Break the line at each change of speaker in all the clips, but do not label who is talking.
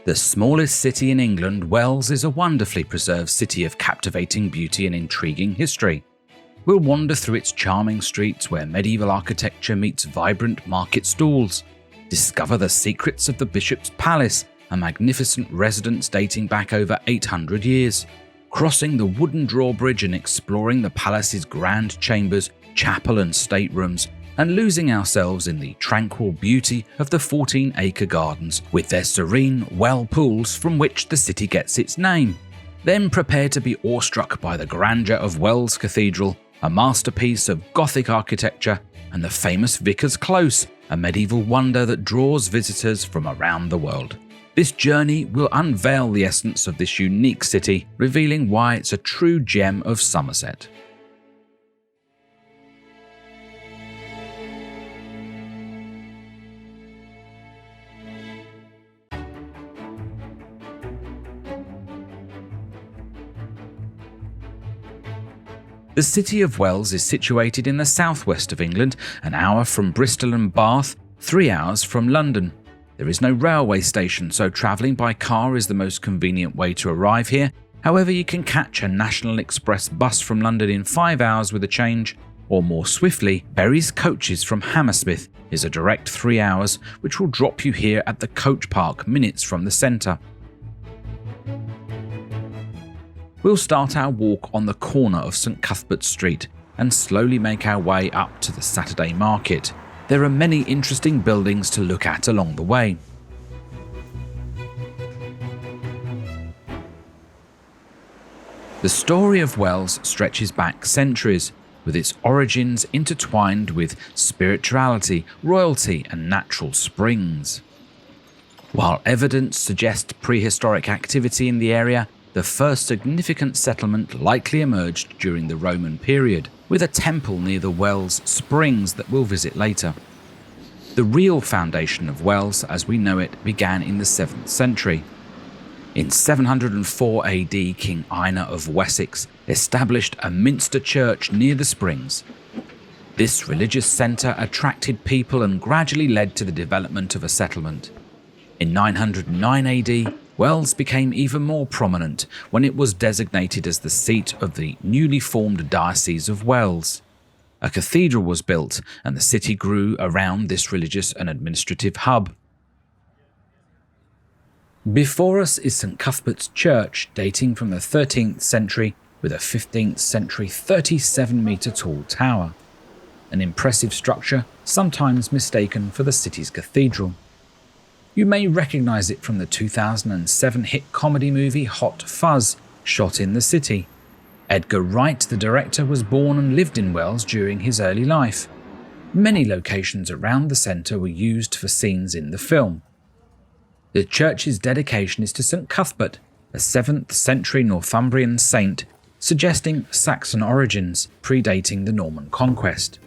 The smallest city in England, Wells is a wonderfully preserved city of captivating beauty and intriguing history. We'll wander through its charming streets where medieval architecture meets vibrant market stalls, discover the secrets of the Bishop's Palace, a magnificent residence dating back over 800 years, crossing the wooden drawbridge and exploring the palace's grand chambers, chapel and staterooms, and losing ourselves in the tranquil beauty of the 14-acre gardens with their serene well pools from which the city gets its name. Then prepare to be awestruck by the grandeur of Wells Cathedral, a masterpiece of Gothic architecture, and the famous Vicar's Close, a medieval wonder that draws visitors from around the world. This journey will unveil the essence of this unique city, revealing why it's a true gem of Somerset. The city of Wells is situated in the southwest of England, an hour from Bristol and Bath, 3 hours from London. There is no railway station, so travelling by car is the most convenient way to arrive here. However, you can catch a National Express bus from London in 5 hours with a change, or more swiftly, Berry's Coaches from Hammersmith is a direct 3 hours, which will drop you here at the Coach Park minutes from the centre. We'll start our walk on the corner of St Cuthbert Street and slowly make our way up to the Saturday Market. There are many interesting buildings to look at along the way. The story of Wells stretches back centuries, with its origins intertwined with spirituality, royalty, and natural springs. While evidence suggests prehistoric activity in the area, the first significant settlement likely emerged during the Roman period, with a temple near the Wells Springs that we'll visit later. The real foundation of Wells, as we know it, began in the 7th century. In 704 AD, King Ina of Wessex established a minster church near the springs. This religious centre attracted people and gradually led to the development of a settlement. In 909 AD, Wells became even more prominent when it was designated as the seat of the newly formed Diocese of Wells. A cathedral was built and the city grew around this religious and administrative hub. Before us is St Cuthbert's Church, dating from the 13th century with a 15th century 37-metre tall tower. An impressive structure, sometimes mistaken for the city's cathedral. You may recognise it from the 2007 hit comedy movie Hot Fuzz, shot in the city. Edgar Wright, the director, was born and lived in Wells during his early life. Many locations around the centre were used for scenes in the film. The church's dedication is to St Cuthbert, a 7th century Northumbrian saint, suggesting Saxon origins predating the Norman conquest.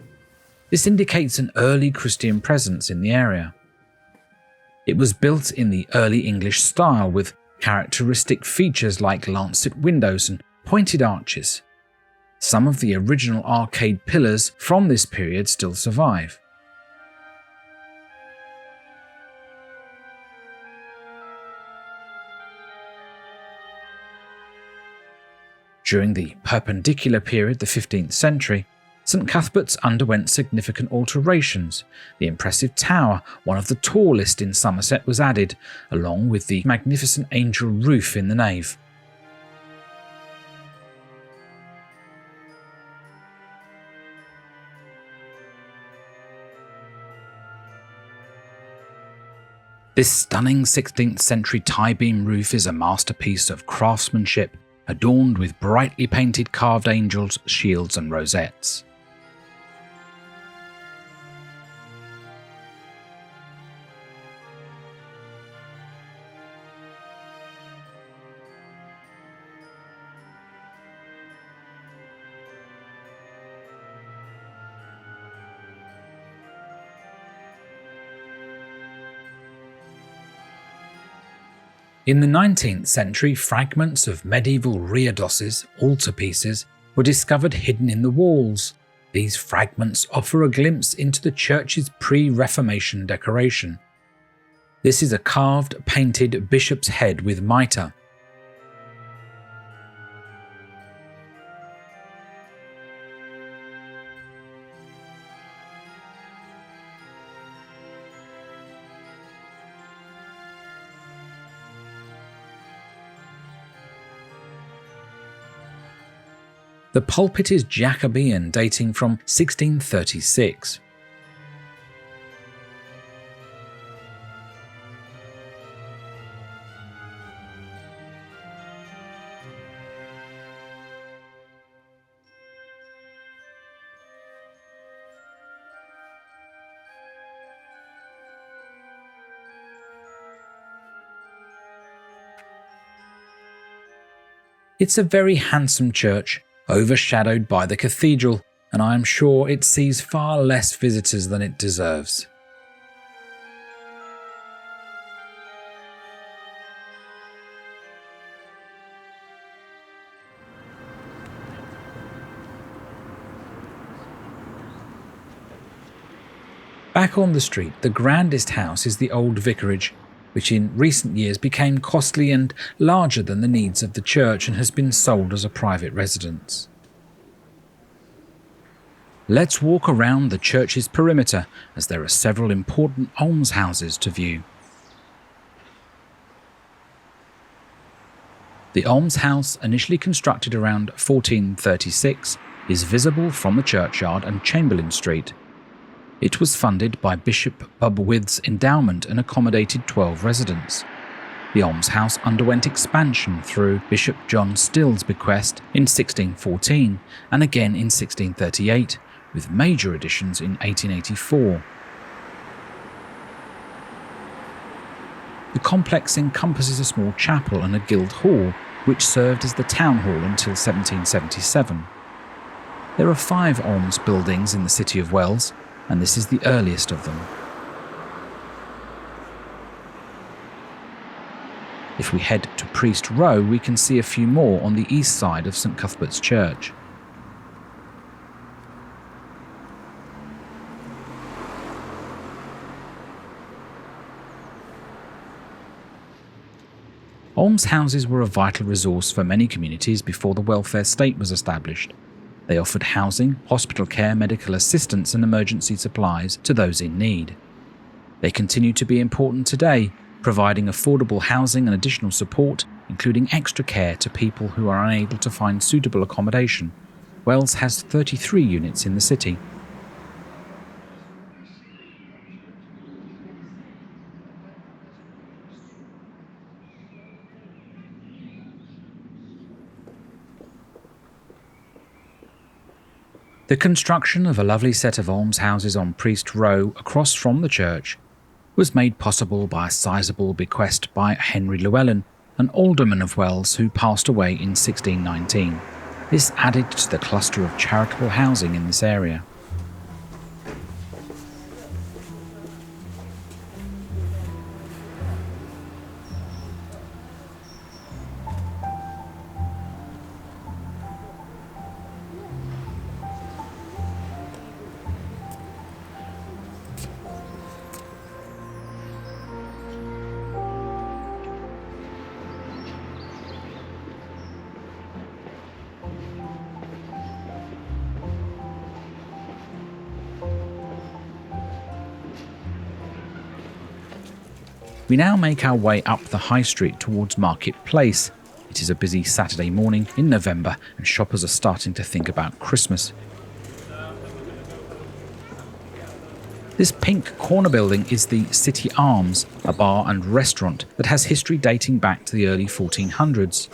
This indicates an early Christian presence in the area. It was built in the early English style with characteristic features like lancet windows and pointed arches. Some of the original arcade pillars from this period still survive. During the Perpendicular period, the 15th century, St Cuthbert's underwent significant alterations. The impressive tower, one of the tallest in Somerset, was added, along with the magnificent angel roof in the nave. This stunning 16th century tie-beam roof is a masterpiece of craftsmanship, adorned with brightly painted carved angels, shields and rosettes. In the 19th century, fragments of medieval reredos, altarpieces, were discovered hidden in the walls. These fragments offer a glimpse into the church's pre-Reformation decoration. This is a carved, painted bishop's head with mitre. The pulpit is Jacobean, dating from 1636. It's a very handsome church, overshadowed by the cathedral, and I am sure it sees far less visitors than it deserves. Back on the street, the grandest house is the old vicarage, which in recent years became costly and larger than the needs of the church and has been sold as a private residence. Let's walk around the church's perimeter, as there are several important almshouses to view. The almshouse, initially constructed around 1436, is visible from the churchyard and Chamberlain Street. It was funded by Bishop Bubwith's endowment and accommodated 12 residents. The almshouse underwent expansion through Bishop John Still's bequest in 1614 and again in 1638, with major additions in 1884. The complex encompasses a small chapel and a guild hall, which served as the town hall until 1777. There are 5 alms buildings in the city of Wells, and this is the earliest of them. If we head to Priest Row, we can see a few more on the east side of St Cuthbert's Church. Almshouses were a vital resource for many communities before the welfare state was established. They offered housing, hospital care, medical assistance and emergency supplies to those in need. They continue to be important today, providing affordable housing and additional support, including extra care to people who are unable to find suitable accommodation. Wells has 33 units in the city. The construction of a lovely set of almshouses on Priest Row across from the church was made possible by a sizable bequest by Henry Llewellyn, an alderman of Wells who passed away in 1619. This added to the cluster of charitable housing in this area. We now make our way up the high street towards Market Place. It is a busy Saturday morning in November and shoppers are starting to think about Christmas. This pink corner building is the City Arms, a bar and restaurant that has history dating back to the early 1400s.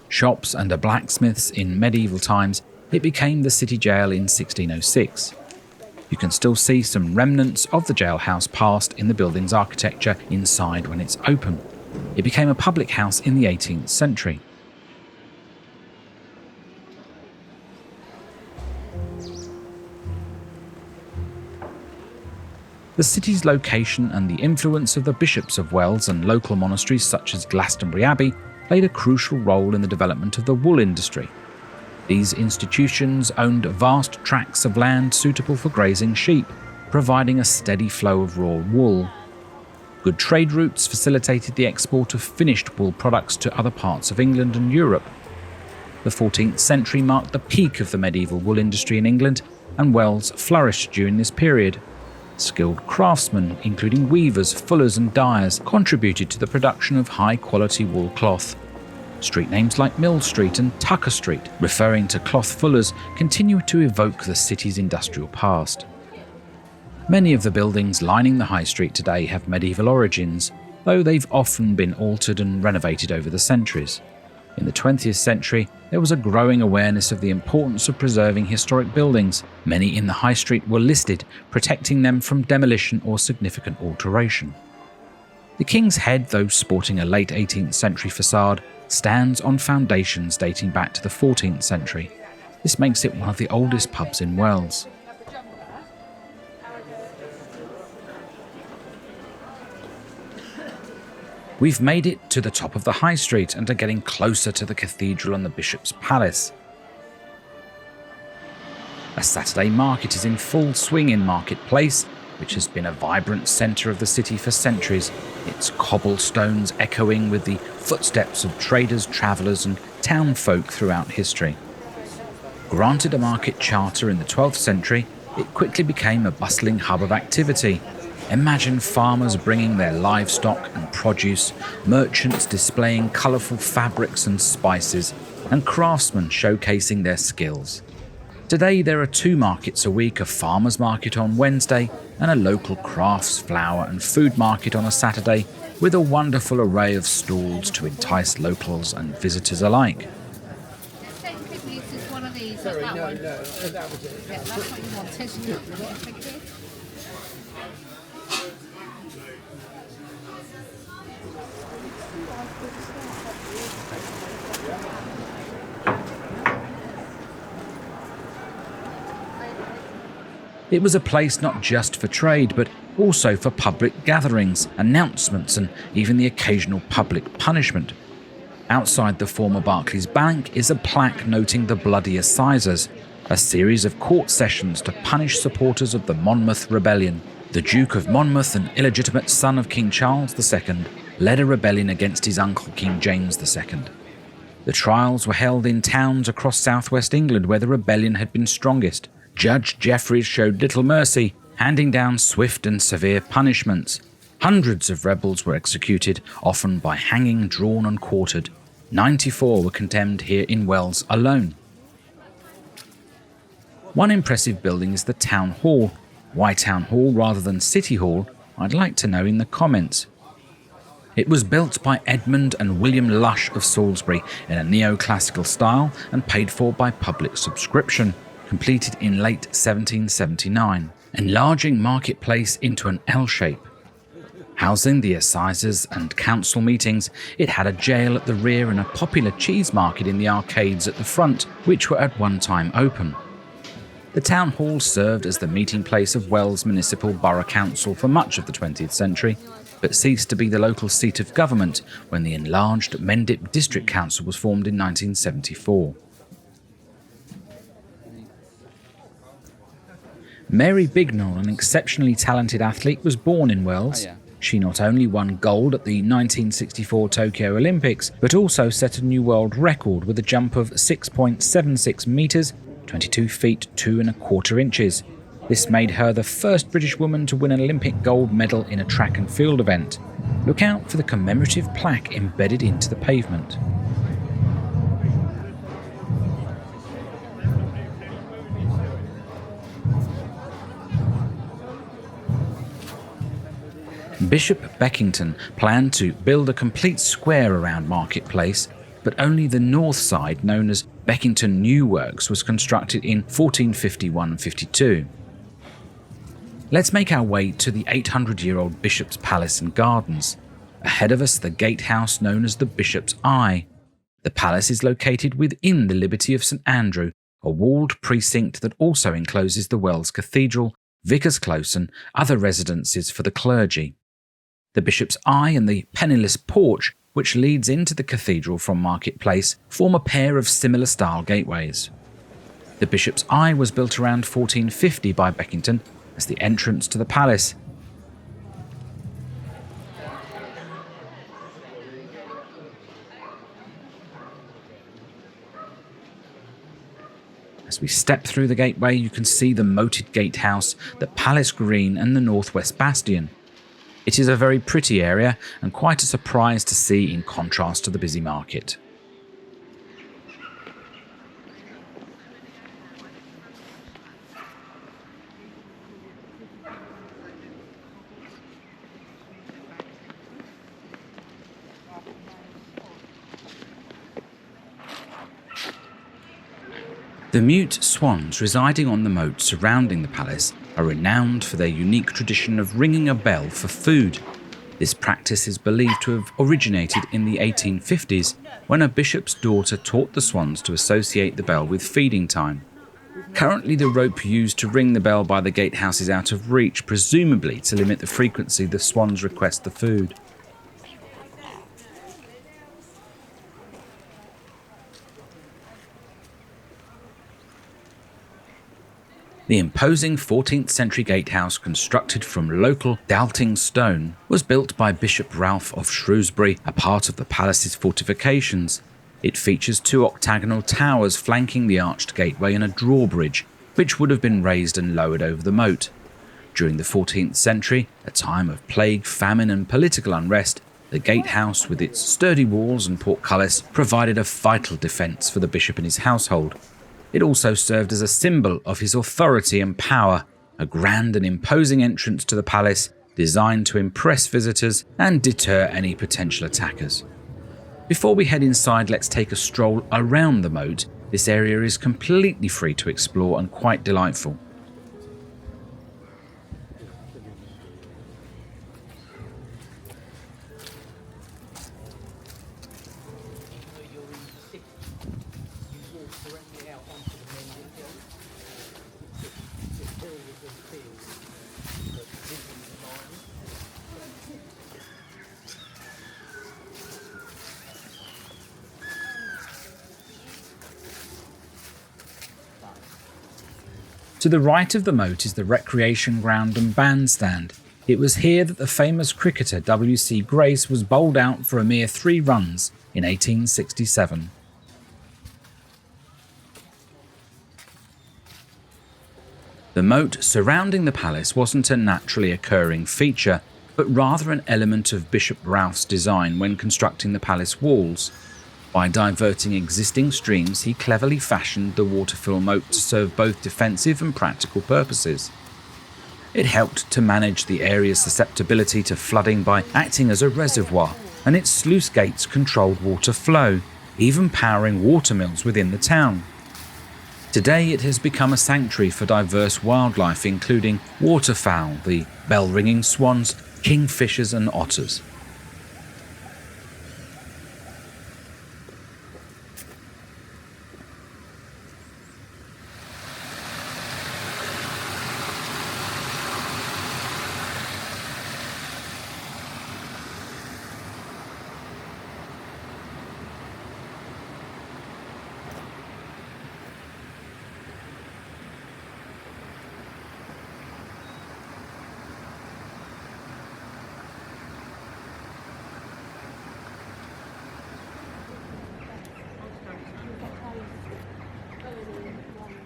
Shops and a blacksmith's in medieval times, it became the city jail in 1606. You can still see some remnants of the jailhouse past in the building's architecture inside when it's open. It became a public house in the 18th century. The city's location and the influence of the bishops of Wells and local monasteries such as Glastonbury Abbey played a crucial role in the development of the wool industry. These institutions owned vast tracts of land suitable for grazing sheep, providing a steady flow of raw wool. Good trade routes facilitated the export of finished wool products to other parts of England and Europe. The 14th century marked the peak of the medieval wool industry in England, and Wells flourished during this period. Skilled craftsmen, including weavers, fullers and dyers, contributed to the production of high-quality wool cloth. Street names like Mill Street and Tucker Street, referring to cloth fullers, continue to evoke the city's industrial past. Many of the buildings lining the high street today have medieval origins, though they've often been altered and renovated over the centuries. In the 20th century, there was a growing awareness of the importance of preserving historic buildings. Many in the high street were listed, protecting them from demolition or significant alteration. The King's Head, though sporting a late 18th century facade, stands on foundations dating back to the 14th century. This makes it one of the oldest pubs in Wells. We've made it to the top of the high street and are getting closer to the cathedral and the Bishop's Palace. A Saturday market is in full swing in Market Place, which has been a vibrant centre of the city for centuries, its cobblestones echoing with the footsteps of traders, travellers and town folk throughout history. Granted a market charter in the 12th century, it quickly became a bustling hub of activity. Imagine farmers bringing their livestock and produce, merchants displaying colourful fabrics and spices, and craftsmen showcasing their skills. Today there are 2 markets a week, a farmers' market on Wednesday and a local crafts, flower and food market on a Saturday, with a wonderful array of stalls to entice locals and visitors alike. It was a place not just for trade, but also for public gatherings, announcements, and even the occasional public punishment. Outside the former Barclays Bank is a plaque noting the Bloody Assizes, a series of court sessions to punish supporters of the Monmouth Rebellion. The Duke of Monmouth, an illegitimate son of King Charles II, led a rebellion against his uncle King James II. The trials were held in towns across southwest England where the rebellion had been strongest. Judge Jeffreys showed little mercy, handing down swift and severe punishments. Hundreds of rebels were executed, often by hanging, drawn and quartered. 94 were condemned here in Wells alone. One impressive building is the Town Hall. Why Town Hall rather than City Hall? I'd like to know in the comments. It was built by Edmund and William Lush of Salisbury in a neoclassical style and paid for by public subscription, completed in late 1779, enlarging Market Place into an L shape. Housing the assizes and council meetings, it had a jail at the rear and a popular cheese market in the arcades at the front, which were at one time open. The town hall served as the meeting place of Wells Municipal Borough Council for much of the 20th century, but ceased to be the local seat of government when the enlarged Mendip District Council was formed in 1974. Mary Bignell, an exceptionally talented athlete, was born in Wells. She not only won gold at the 1964 Tokyo Olympics, but also set a new world record with a jump of 6.76 metres, 22 feet 2 1/4 inches. This made her the first British woman to win an Olympic gold medal in a track and field event. Look out for the commemorative plaque embedded into the pavement. Bishop Beckington planned to build a complete square around Market Place, but only the north side, known as Beckington New Works, was constructed in 1451-52. Let's make our way to the 800-year-old Bishop's Palace and Gardens. Ahead of us, the gatehouse known as the Bishop's Eye. The palace is located within the Liberty of St Andrew, a walled precinct that also encloses the Wells Cathedral, Vicar's Close and other residences for the clergy. The Bishop's Eye and the Penniless Porch, which leads into the cathedral from Market Place, form a pair of similar style gateways. The Bishop's Eye was built around 1450 by Beckington as the entrance to the palace. As we step through the gateway, you can see the moated gatehouse, the palace green and the northwest bastion. It is a very pretty area and quite a surprise to see in contrast to the busy market. The mute swans residing on the moat surrounding the palace are renowned for their unique tradition of ringing a bell for food. This practice is believed to have originated in the 1850s when a bishop's daughter taught the swans to associate the bell with feeding time. Currently, the rope used to ring the bell by the gatehouse is out of reach, presumably to limit the frequency the swans request the food. The imposing 14th century gatehouse, constructed from local Dalting stone, was built by Bishop Ralph of Shrewsbury, a part of the palace's fortifications. It features 2 octagonal towers flanking the arched gateway and a drawbridge, which would have been raised and lowered over the moat. During the 14th century, a time of plague, famine and political unrest, the gatehouse, with its sturdy walls and portcullis, provided a vital defence for the bishop and his household. It also served as a symbol of his authority and power, a grand and imposing entrance to the palace designed to impress visitors and deter any potential attackers. Before we head inside, let's take a stroll around the moat. This area is completely free to explore and quite delightful. To the right of the moat is the recreation ground and bandstand. It was here that the famous cricketer W.C. Grace was bowled out for a mere 3 runs in 1867. The moat surrounding the palace wasn't a naturally occurring feature, but rather an element of Bishop Ralph's design when constructing the palace walls. By diverting existing streams, he cleverly fashioned the waterfill moat to serve both defensive and practical purposes. It helped to manage the area's susceptibility to flooding by acting as a reservoir, and its sluice gates controlled water flow, even powering watermills within the town. Today it has become a sanctuary for diverse wildlife, including waterfowl, the bell-ringing swans, kingfishers and otters.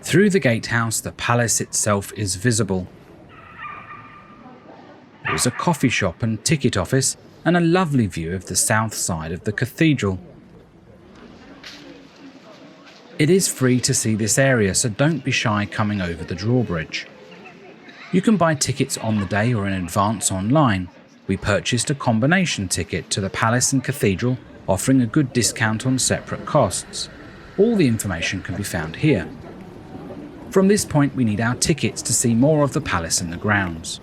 Through the gatehouse, the palace itself is visible. There is a coffee shop and ticket office, and a lovely view of the south side of the cathedral. It is free to see this area, so don't be shy coming over the drawbridge. You can buy tickets on the day or in advance online. We purchased a combination ticket to the palace and cathedral, offering a good discount on separate costs. All the information can be found here. From this point, we need our tickets to see more of the palace and the grounds.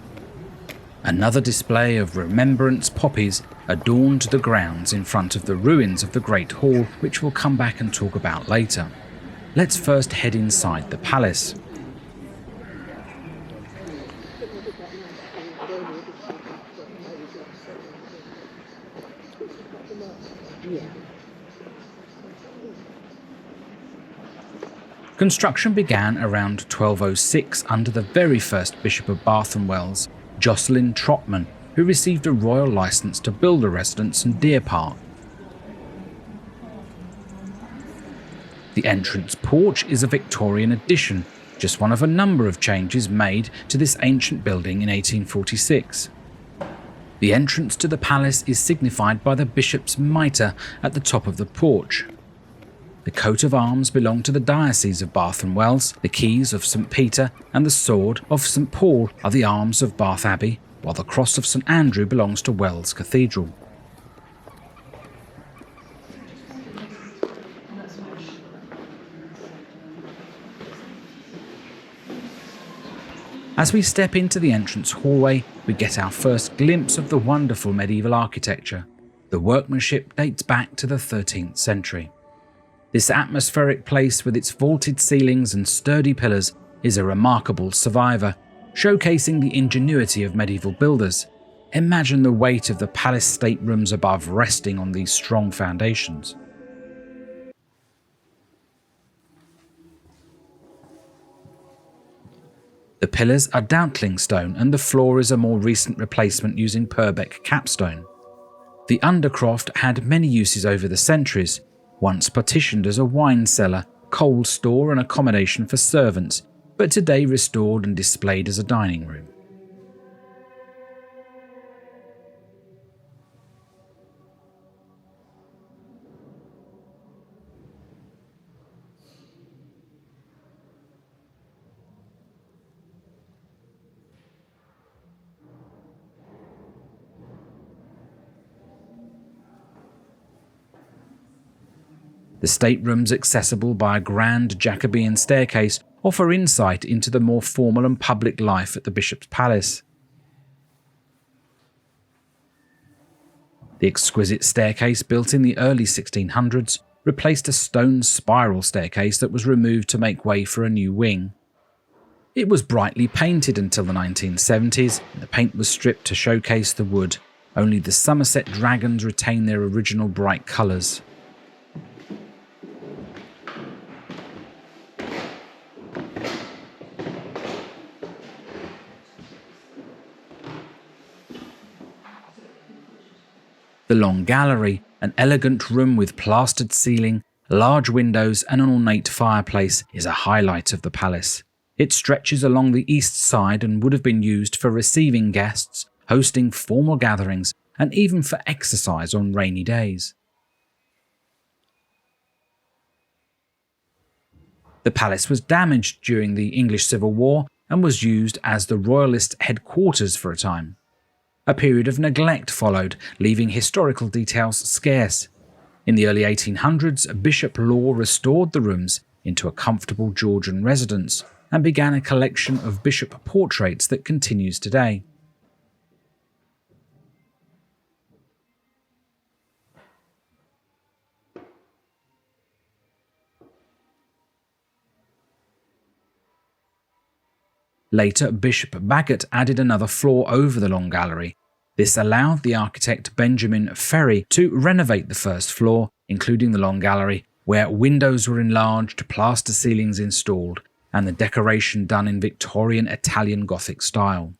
Another display of remembrance poppies adorned the grounds in front of the ruins of the Great Hall, which we'll come back and talk about later. Let's first head inside the palace. Construction began around 1206 under the very first Bishop of Bath and Wells, Jocelyn Trotman, who received a royal licence to build a residence and deer park. The entrance porch is a Victorian addition, just one of a number of changes made to this ancient building in 1846. The entrance to the palace is signified by the bishop's mitre at the top of the porch. The coat of arms belong to the Diocese of Bath and Wells, the keys of St Peter and the sword of St Paul are the arms of Bath Abbey, while the cross of St Andrew belongs to Wells Cathedral. As we step into the entrance hallway, we get our first glimpse of the wonderful medieval architecture. The workmanship dates back to the 13th century. This atmospheric place with its vaulted ceilings and sturdy pillars is a remarkable survivor, showcasing the ingenuity of medieval builders. Imagine the weight of the palace staterooms above resting on these strong foundations. The pillars are Doubtling stone and the floor is a more recent replacement using Purbeck capstone. The undercroft had many uses over the centuries, once partitioned as a wine cellar, coal store and accommodation for servants, but today restored and displayed as a dining room. The staterooms, accessible by a grand Jacobean staircase, offer insight into the more formal and public life at the bishop's palace. The exquisite staircase, built in the early 1600s, replaced a stone spiral staircase that was removed to make way for a new wing. It was brightly painted until the 1970s, and the paint was stripped to showcase the wood. Only the Somerset dragons retain their original bright colours. The long gallery, an elegant room with plastered ceiling, large windows and an ornate fireplace, is a highlight of the palace. It stretches along the east side and would have been used for receiving guests, hosting formal gatherings, and even for exercise on rainy days. The palace was damaged during the English Civil War and was used as the royalist headquarters for a time. A period of neglect followed, leaving historical details scarce. In the early 1800s, Bishop Law restored the rooms into a comfortable Georgian residence and began a collection of bishop portraits that continues today. Later, Bishop Bagot added another floor over the long gallery. This allowed the architect Benjamin Ferry to renovate the first floor, including the long gallery, where windows were enlarged, plaster ceilings installed, and the decoration done in Victorian Italian Gothic style.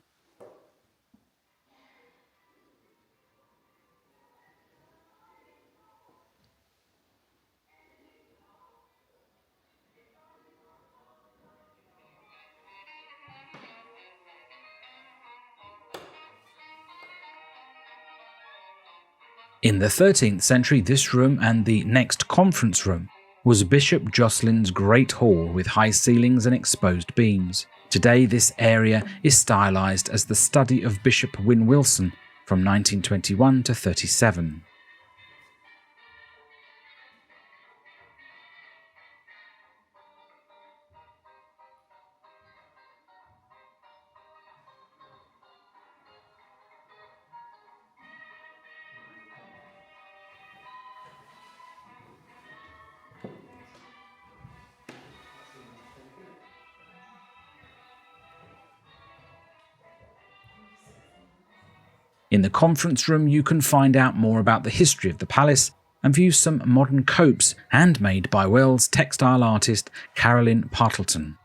In the 13th century, this room and the next conference room was Bishop Jocelyn's Great Hall with high ceilings and exposed beams. Today, this area is stylized as the study of Bishop Wynne Wilson from 1921 to 37. In the conference room, you can find out more about the history of the palace and view some modern copes handmade by Wells textile artist Carolyn Partleton.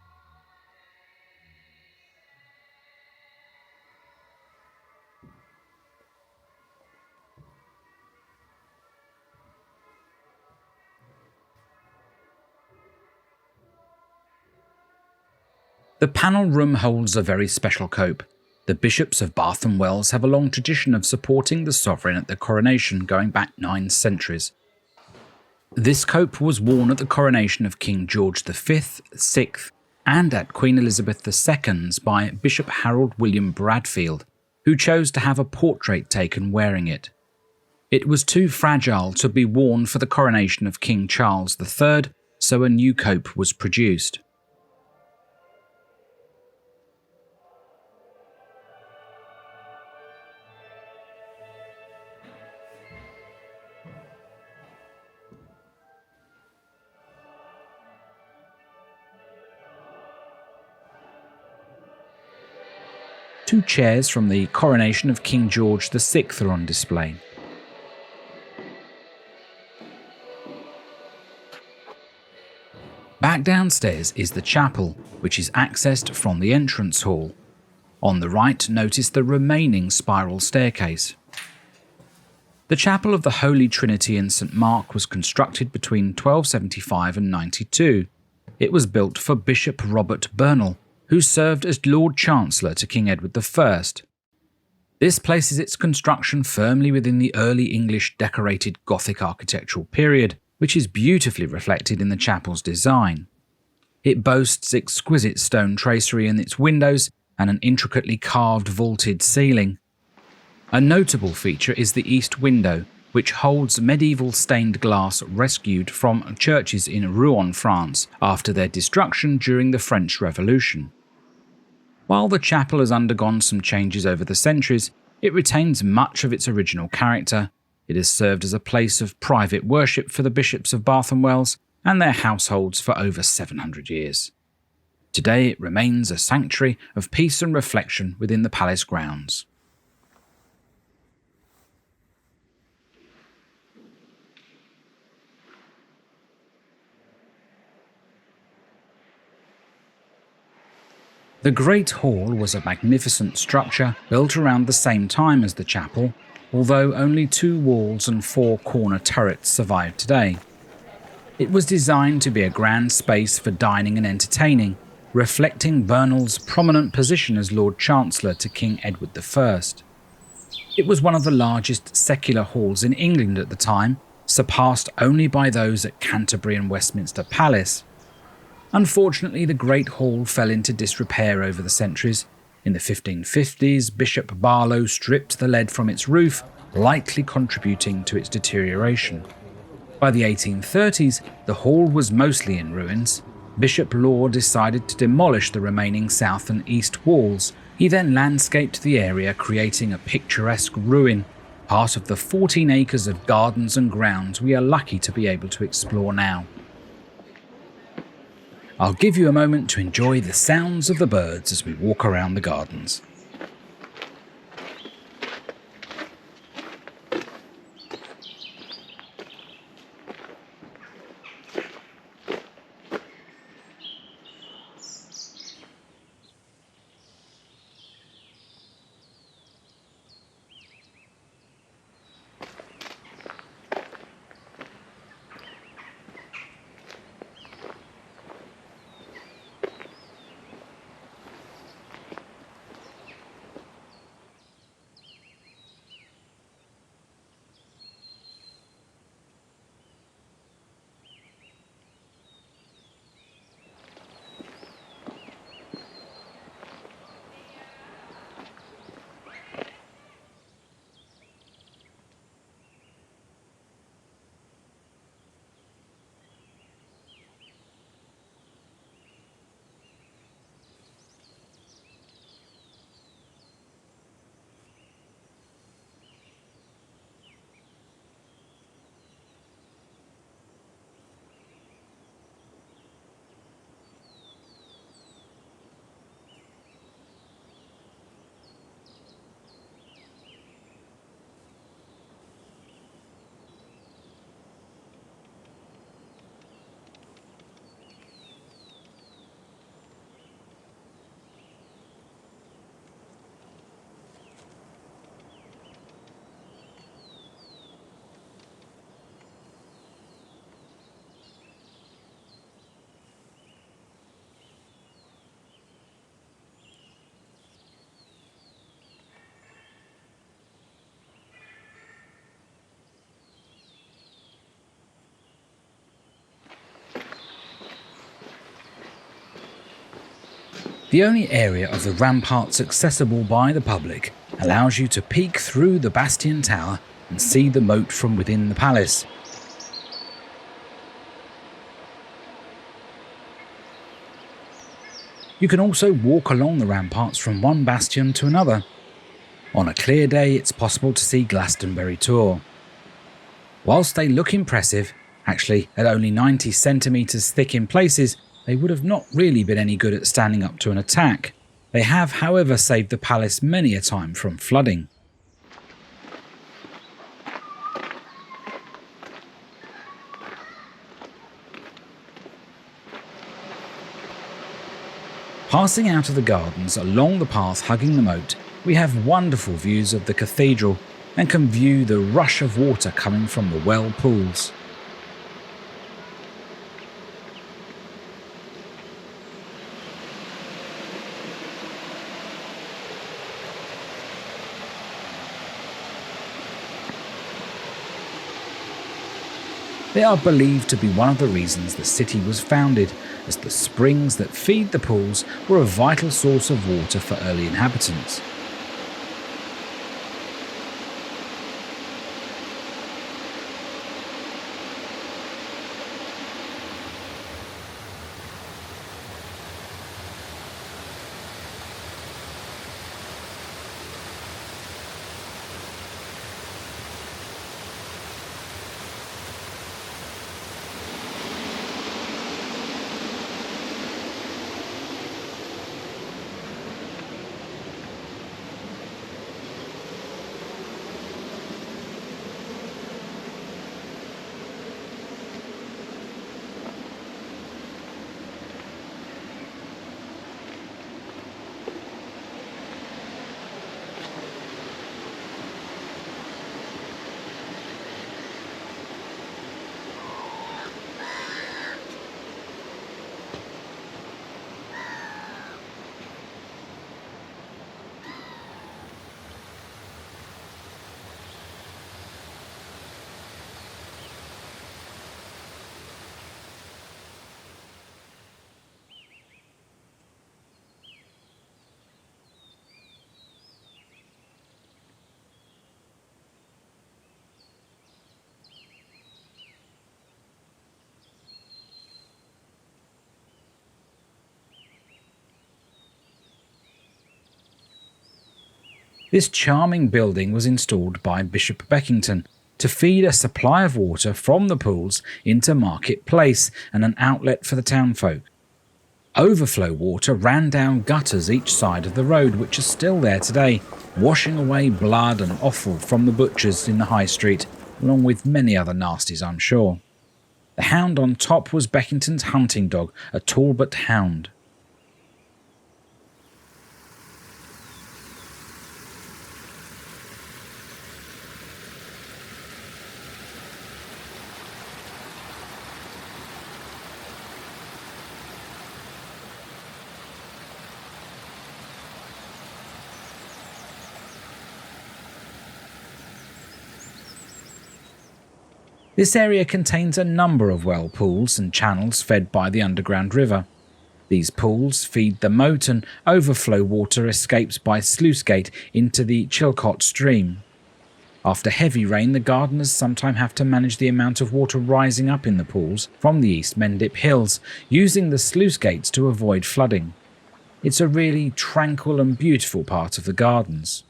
The panel room holds a very special cope. The bishops of Bath and Wells have a long tradition of supporting the sovereign at the coronation going back 9 centuries. This cope was worn at the coronation of King George V, VI, and at Queen Elizabeth II's by Bishop Harold William Bradfield, who chose to have a portrait taken wearing it. It was too fragile to be worn for the coronation of King Charles III, so a new cope was produced. Two chairs from the coronation of King George VI are on display. Back downstairs is the chapel, which is accessed from the entrance hall. On the right, notice the remaining spiral staircase. The chapel of the Holy Trinity in St Mark was constructed between 1275 and 92. It was built for Bishop Robert Bernal, who served as Lord Chancellor to King Edward I. This places its construction firmly within the early English decorated Gothic architectural period, which is beautifully reflected in the chapel's design. It boasts exquisite stone tracery in its windows and an intricately carved vaulted ceiling. A notable feature is the east window, which holds medieval stained glass rescued from churches in Rouen, France, after their destruction during the French Revolution. While the chapel has undergone some changes over the centuries, it retains much of its original character. It has served as a place of private worship for the bishops of Bath and Wells and their households for over 700 years. Today it remains a sanctuary of peace and reflection within the palace grounds. The Great Hall was a magnificent structure built around the same time as the chapel, although only 2 walls and 4 corner turrets survive today. It was designed to be a grand space for dining and entertaining, reflecting Bernal's prominent position as Lord Chancellor to King Edward I. It was one of the largest secular halls in England at the time, surpassed only by those at Canterbury and Westminster Palace. Unfortunately, the Great Hall fell into disrepair over the centuries. In the 1550s, Bishop Barlow stripped the lead from its roof, likely contributing to its deterioration. By the 1830s, the hall was mostly in ruins. Bishop Law decided to demolish the remaining south and east walls. He then landscaped the area, creating a picturesque ruin, part of the 14 acres of gardens and grounds we are lucky to be able to explore now. I'll give you a moment to enjoy the sounds of the birds as we walk around the gardens. The only area of the ramparts accessible by the public allows you to peek through the bastion tower and see the moat from within the palace. You can also walk along the ramparts from one bastion to another. On a clear day, it's possible to see Glastonbury Tor. Whilst they look impressive, actually at only 90 centimetres thick in places, they would have not really been any good at standing up to an attack. They have, however, saved the palace many a time from flooding. Passing out of the gardens along the path hugging the moat, we have wonderful views of the cathedral and can view the rush of water coming from the well pools. They are believed to be one of the reasons the city was founded, as the springs that feed the pools were a vital source of water for early inhabitants. This charming building was installed by Bishop Beckington to feed a supply of water from the pools into Market Place and an outlet for the townfolk. Overflow water ran down gutters each side of the road, which are still there today, washing away blood and offal from the butchers in the high street, along with many other nasties, I'm sure. The hound on top was Beckington's hunting dog, a Talbot hound. This area contains a number of well pools and channels fed by the underground river. These pools feed the moat and overflow water escapes by Sluicegate into the Chilcot stream. After heavy rain, the gardeners sometimes have to manage the amount of water rising up in the pools from the East Mendip Hills, using the sluice gates to avoid flooding. It's a really tranquil and beautiful part of the gardens.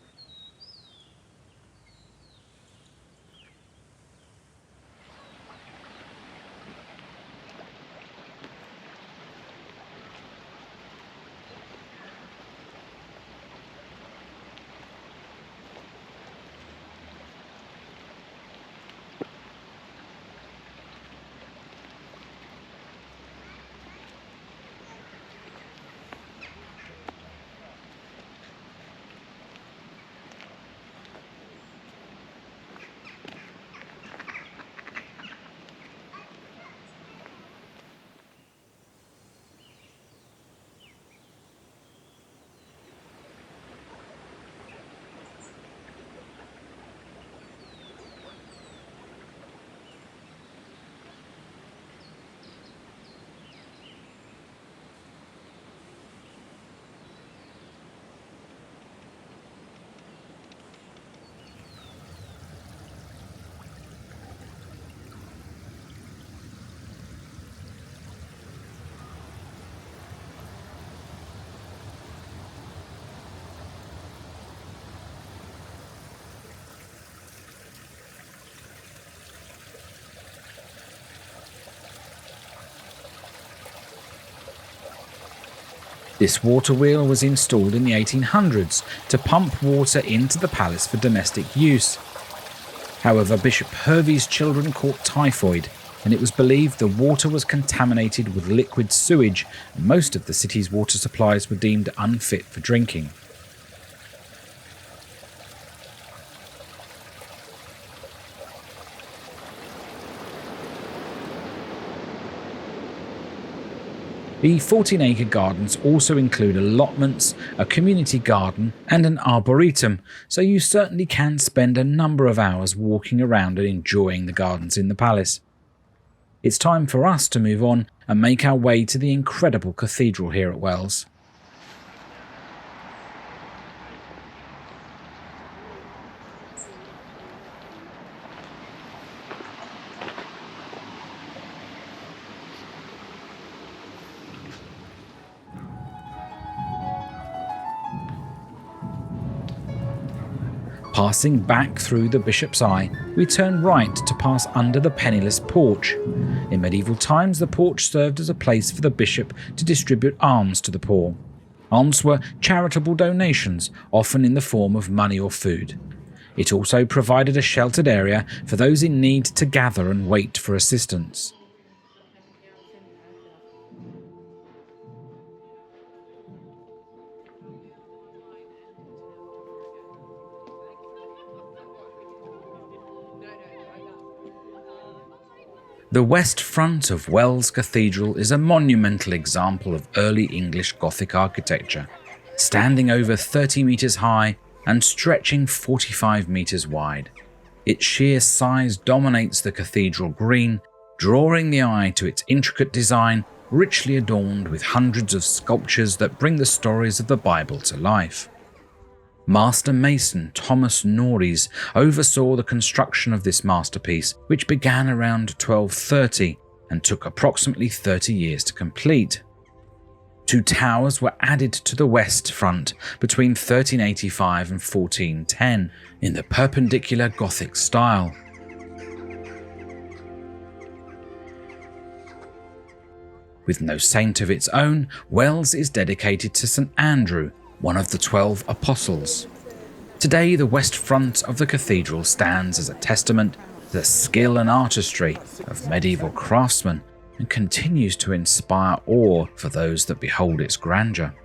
This water wheel was installed in the 1800s to pump water into the palace for domestic use. However, Bishop Hervey's children caught typhoid, and it was believed the water was contaminated with liquid sewage, and most of the city's water supplies were deemed unfit for drinking. The 14-acre gardens also include allotments, a community garden and an arboretum, so you certainly can spend a number of hours walking around and enjoying the gardens in the palace. It's time for us to move on and make our way to the incredible cathedral here at Wells. Passing back through the Bishop's Eye, we turn right to pass under the penniless porch. In medieval times, the porch served as a place for the bishop to distribute alms to the poor. Alms were charitable donations, often in the form of money or food. It also provided a sheltered area for those in need to gather and wait for assistance. The west front of Wells Cathedral is a monumental example of early English Gothic architecture, standing over 30 metres high and stretching 45 metres wide. Its sheer size dominates the cathedral green, drawing the eye to its intricate design, richly adorned with hundreds of sculptures that bring the stories of the Bible to life. Master mason Thomas Norreys oversaw the construction of this masterpiece, which began around 1230 and took approximately 30 years to complete. 2 towers were added to the west front between 1385 and 1410 in the perpendicular Gothic style. With no saint of its own, Wells is dedicated to St Andrew, one of the 12 apostles. Today, the west front of the cathedral stands as a testament to the skill and artistry of medieval craftsmen and continues to inspire awe for those that behold its grandeur.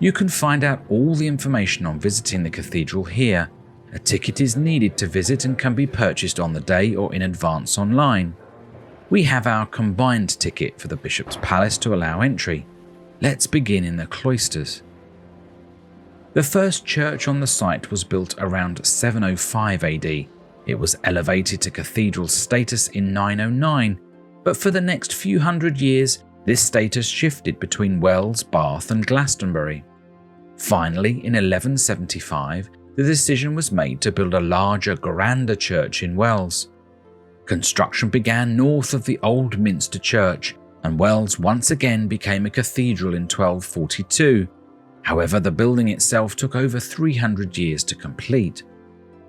You can find out all the information on visiting the cathedral here. A ticket is needed to visit and can be purchased on the day or in advance online. We have our combined ticket for the Bishop's Palace to allow entry. Let's begin in the cloisters. The first church on the site was built around 705 AD. It was elevated to cathedral status in 909, but for the next few hundred years, this status shifted between Wells, Bath and Glastonbury. Finally, in 1175, the decision was made to build a larger, grander church in Wells. Construction began north of the Old Minster Church, and Wells once again became a cathedral in 1242. However, the building itself took over 300 years to complete.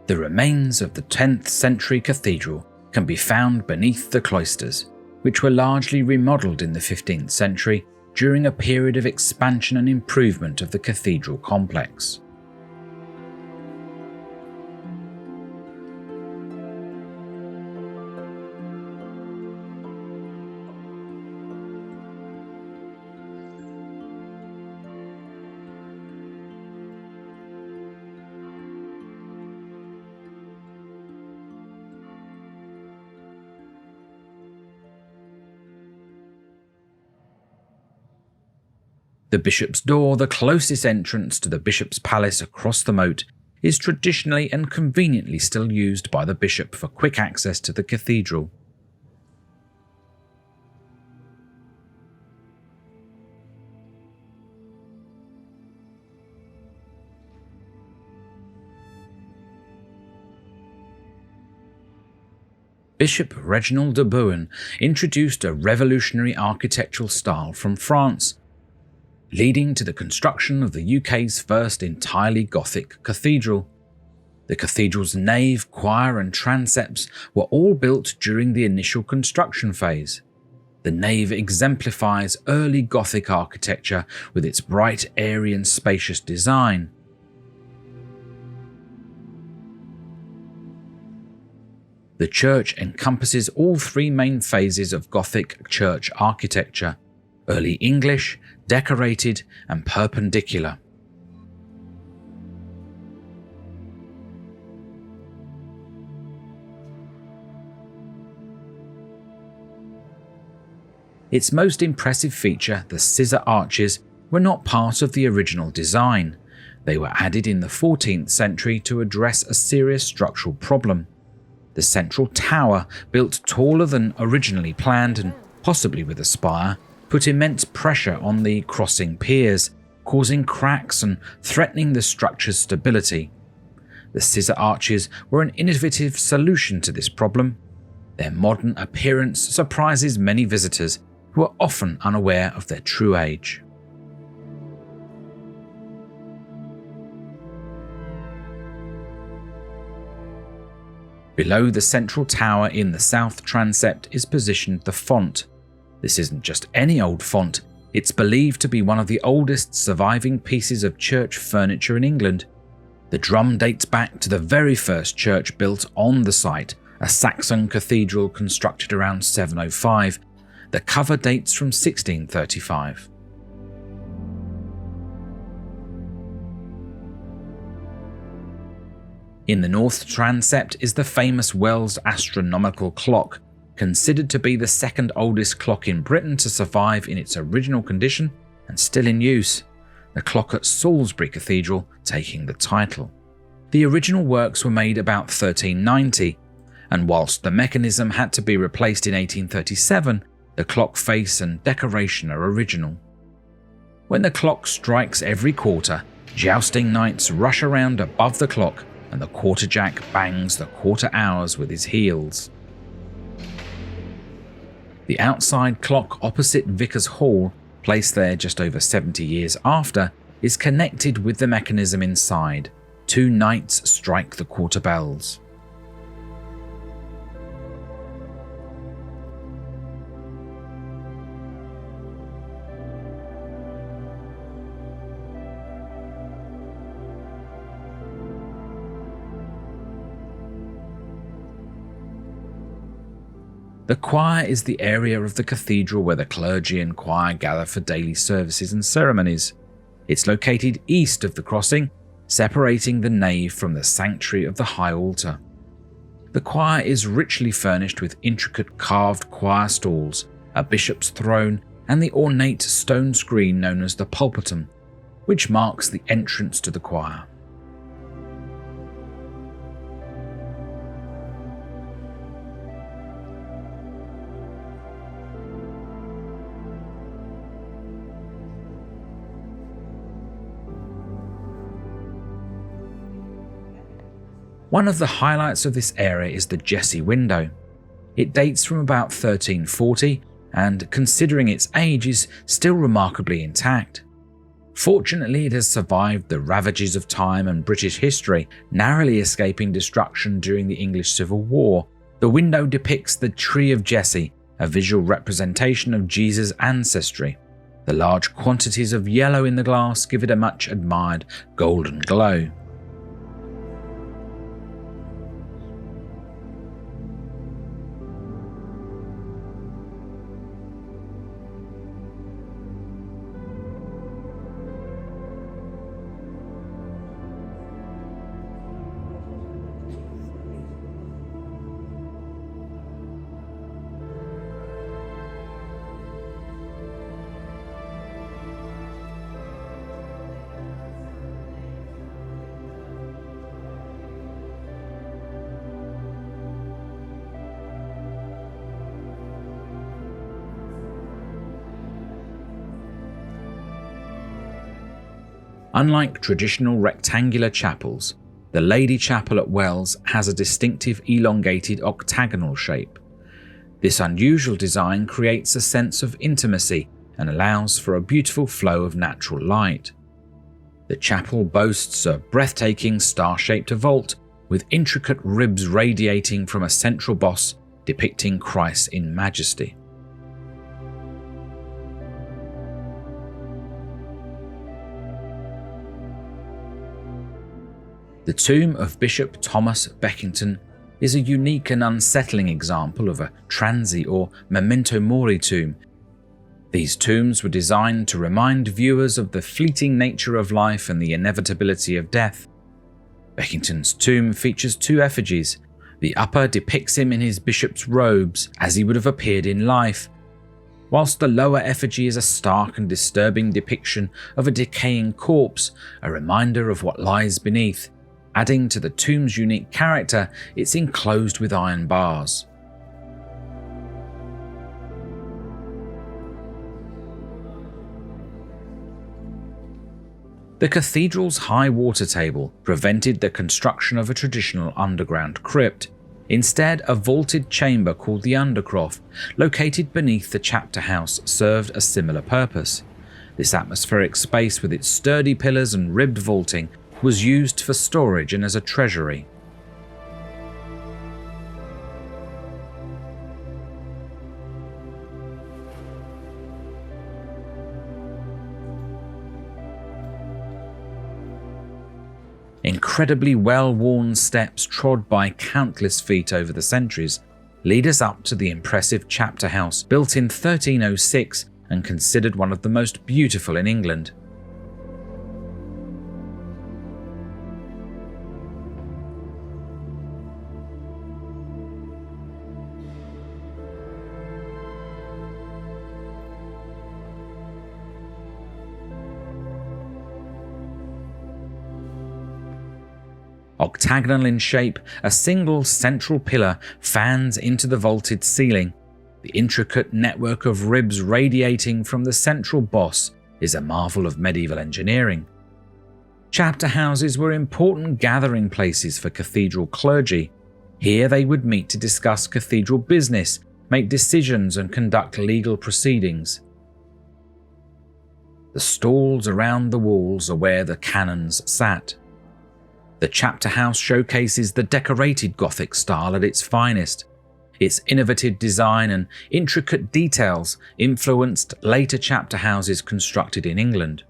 The remains of the 10th century cathedral can be found beneath the cloisters, which were largely remodelled in the 15th century during a period of expansion and improvement of the cathedral complex. The Bishop's Door, the closest entrance to the Bishop's Palace across the moat, is traditionally and conveniently still used by the Bishop for quick access to the cathedral. Bishop Reginald de Bouen introduced a revolutionary architectural style from France, leading to the construction of the UK's first entirely Gothic cathedral. The cathedral's nave, choir and transepts were all built during the initial construction phase. The nave exemplifies early Gothic architecture with its bright, airy and spacious design. The church encompasses all three main phases of Gothic church architecture: Early English, Decorated, and Perpendicular. Its most impressive feature, the scissor arches, were not part of the original design. They were added in the 14th century to address a serious structural problem. The central tower, built taller than originally planned and possibly with a spire, put immense pressure on the crossing piers, causing cracks and threatening the structure's stability. The scissor arches were an innovative solution to this problem. Their modern appearance surprises many visitors who are often unaware of their true age. Below the central tower in the south transept is positioned the font. This isn't just any old font, it's believed to be one of the oldest surviving pieces of church furniture in England. The drum dates back to the very first church built on the site, a Saxon cathedral constructed around 705. The cover dates from 1635. In the north transept is the famous Wells astronomical clock, considered to be the second oldest clock in Britain to survive in its original condition and still in use, the clock at Salisbury Cathedral taking the title. The original works were made about 1390, and whilst the mechanism had to be replaced in 1837, the clock face and decoration are original. When the clock strikes every quarter, jousting knights rush around above the clock and the quarterjack bangs the quarter hours with his heels. The outside clock opposite Vicar's Hall, placed there just over 70 years after, is connected with the mechanism inside. Two knights strike the quarter bells. The choir is the area of the cathedral where the clergy and choir gather for daily services and ceremonies. It's located east of the crossing, separating the nave from the sanctuary of the high altar. The choir is richly furnished with intricate carved choir stalls, a bishop's throne, and the ornate stone screen known as the pulpitum, which marks the entrance to the choir. One of the highlights of this area is the Jesse window. It dates from about 1340 and, considering its age, is still remarkably intact. Fortunately, it has survived the ravages of time and British history, narrowly escaping destruction during the English Civil War. The window depicts the Tree of Jesse, a visual representation of Jesus' ancestry. The large quantities of yellow in the glass give it a much admired golden glow. Unlike traditional rectangular chapels, the Lady Chapel at Wells has a distinctive elongated octagonal shape. This unusual design creates a sense of intimacy and allows for a beautiful flow of natural light. The chapel boasts a breathtaking star-shaped vault with intricate ribs radiating from a central boss depicting Christ in majesty. The tomb of Bishop Thomas Beckington is a unique and unsettling example of a transi or memento mori tomb. These tombs were designed to remind viewers of the fleeting nature of life and the inevitability of death. Beckington's tomb features two effigies. The upper depicts him in his bishop's robes as he would have appeared in life, whilst the lower effigy is a stark and disturbing depiction of a decaying corpse, a reminder of what lies beneath. Adding to the tomb's unique character, it's enclosed with iron bars. The cathedral's high water table prevented the construction of a traditional underground crypt. Instead, a vaulted chamber called the Undercroft, located beneath the chapter house, served a similar purpose. This atmospheric space, with its sturdy pillars and ribbed vaulting, was used for storage and as a treasury. Incredibly well-worn steps trod by countless feet over the centuries lead us up to the impressive chapter house, built in 1306 and considered one of the most beautiful in England. Octagonal in shape, a single central pillar fans into the vaulted ceiling. The intricate network of ribs radiating from the central boss is a marvel of medieval engineering. Chapter houses were important gathering places for cathedral clergy. Here they would meet to discuss cathedral business, make decisions and conduct legal proceedings. The stalls around the walls are where the canons sat. The chapter house showcases the decorated Gothic style at its finest. Its innovative design and intricate details influenced later chapter houses constructed in England.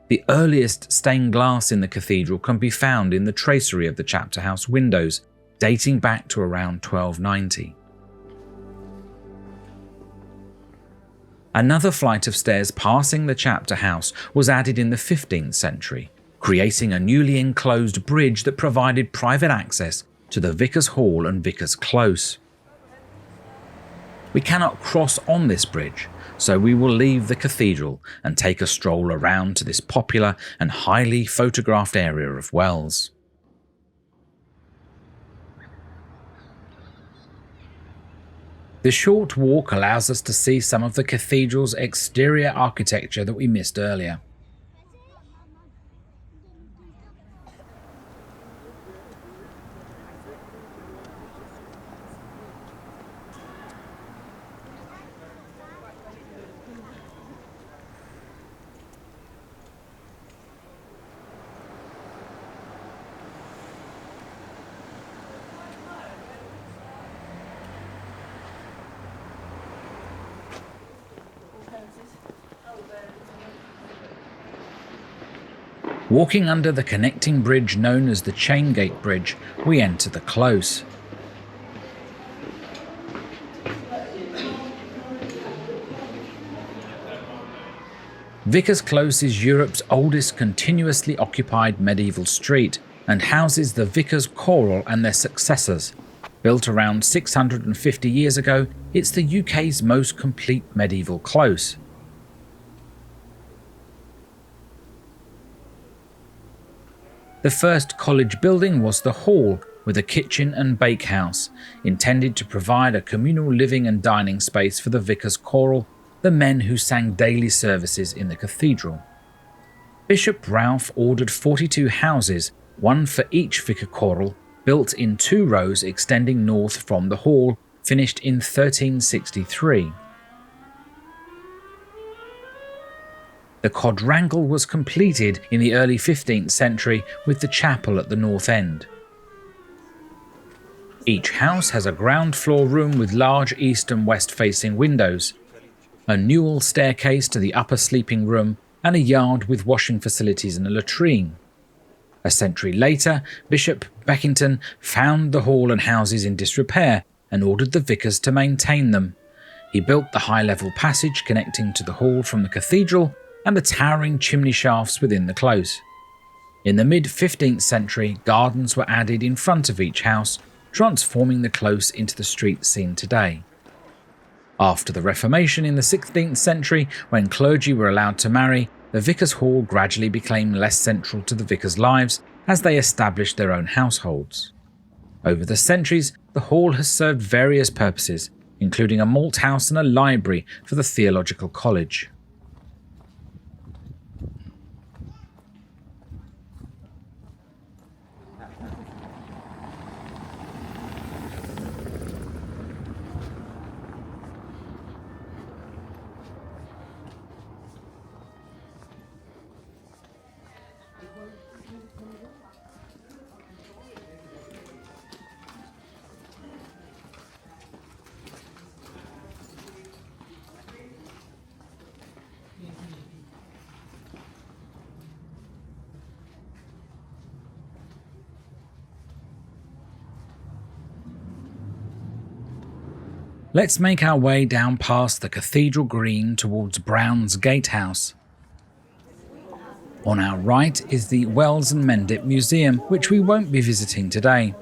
The earliest stained glass in the cathedral can be found in the tracery of the chapter house windows, dating back to around 1290. Another flight of stairs passing the chapter house was added in the 15th century, creating a newly enclosed bridge that provided private access to the Vicar's Hall and Vicar's Close. We cannot cross on this bridge, so we will leave the cathedral and take a stroll around to this popular and highly photographed area of Wells. The short walk allows us to see some of the cathedral's exterior architecture that we missed earlier. Walking under the connecting bridge known as the Chaingate Bridge, we enter the Close. Vicar's Close is Europe's oldest continuously occupied medieval street and houses the Vicars Choral and their successors. Built around 650 years ago, it's the UK's most complete medieval close. The first college building was the hall, with a kitchen and bakehouse, intended to provide a communal living and dining space for the Vicars Choral, the men who sang daily services in the cathedral. Bishop Ralph ordered 42 houses, one for each Vicar Choral, built in 2 rows extending north from the hall, finished in 1363. The quadrangle was completed in the early 15th century with the chapel at the north end. Each house has a ground floor room with large east and west facing windows, a newel staircase to the upper sleeping room, and a yard with washing facilities and a latrine. A century later, Bishop Beckington found the hall and houses in disrepair and ordered the vicars to maintain them. He built the high-level passage connecting to the hall from the cathedral and the towering chimney shafts within the close. In the mid-15th century, gardens were added in front of each house, transforming the close into the street seen today. After the Reformation in the 16th century, when clergy were allowed to marry, the Vicar's Hall gradually became less central to the vicars' lives as they established their own households. Over the centuries, the hall has served various purposes, including a malt house and a library for the theological college. Let's make our way down past the Cathedral Green towards Brown's Gatehouse. On our right is the Wells and Mendip Museum, which we won't be visiting today.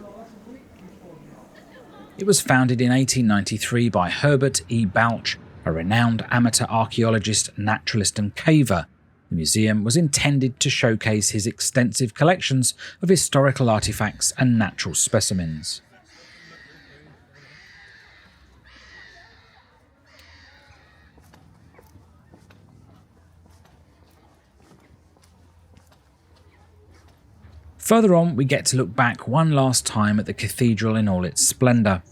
It was founded in 1893 by Herbert E. Balch, a renowned amateur archaeologist, naturalist and caver. The museum was intended to showcase his extensive collections of historical artifacts and natural specimens. Further on, we get to look back one last time at the cathedral in all its splendour.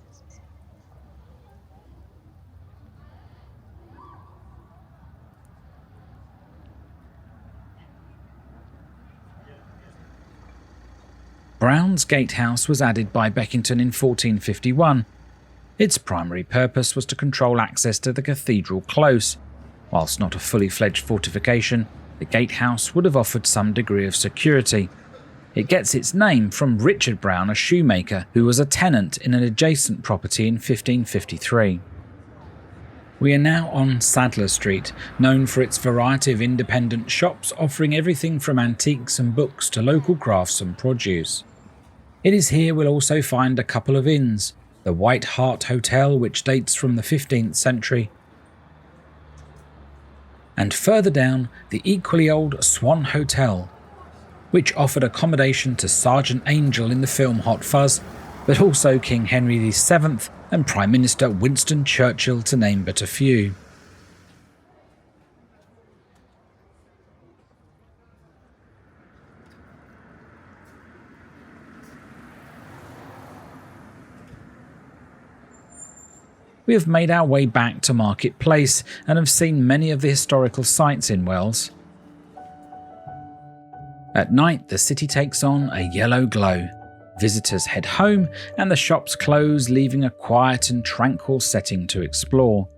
Brown's Gatehouse was added by Beckington in 1451. Its primary purpose was to control access to the cathedral close. Whilst not a fully fledged fortification, the gatehouse would have offered some degree of security. It gets its name from Richard Brown, a shoemaker who was a tenant in an adjacent property in 1553. We are now on Sadler Street, known for its variety of independent shops offering everything from antiques and books to local crafts and produce. It is here we'll also find a couple of inns, the White Hart Hotel, which dates from the 15th century, and further down the equally old Swan Hotel, which offered accommodation to Sergeant Angel in the film Hot Fuzz, but also King Henry VII and Prime Minister Winston Churchill, to name but a few. We have made our way back to Market Place and have seen many of the historical sites in Wells. At night, the city takes on a yellow glow. Visitors head home and the shops close, leaving a quiet and tranquil setting to explore.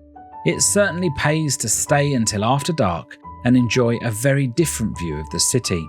It certainly pays to stay until after dark and enjoy a very different view of the city.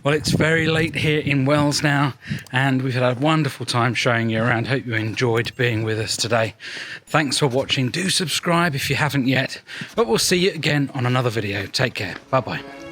Well, it's very late here in Wells now, and we've had a wonderful time showing you around. Hope you enjoyed being with us today. Thanks for watching. Do subscribe if you haven't yet, but we'll see you again on another video. Take care. Bye-bye.